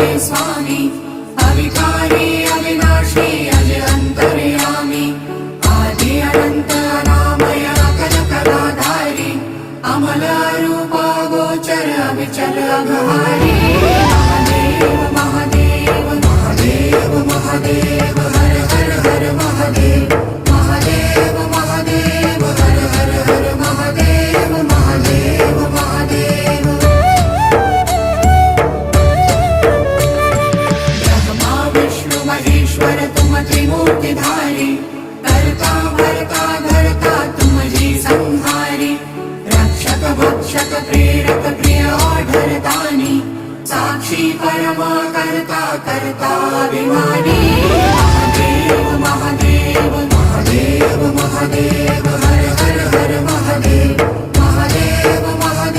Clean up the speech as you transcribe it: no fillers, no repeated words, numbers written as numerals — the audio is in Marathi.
ते स्वामी अविकारी अविनाशी अज अंतर्यामी आदि अनंत अनामय अकल कलाधारी अमल रूप गोचर अविचल अघहारी महादेव महादेव महादेव महादेव हर हर हर महादेव महादेव महादेव हर हर हर महादेव महादेव महादेव ब्रह्मा विष्णु महेश्वर तुम त्रिमूर्तिधारी कर्ता भर्ता धर्ता तुम जी संहारी रक्षक भक्षक प्रेरक प्रिय आढरतानी साक्षी परमा कर्ता कर्ता अभिमानी महादेव महादेव महादेव महादेव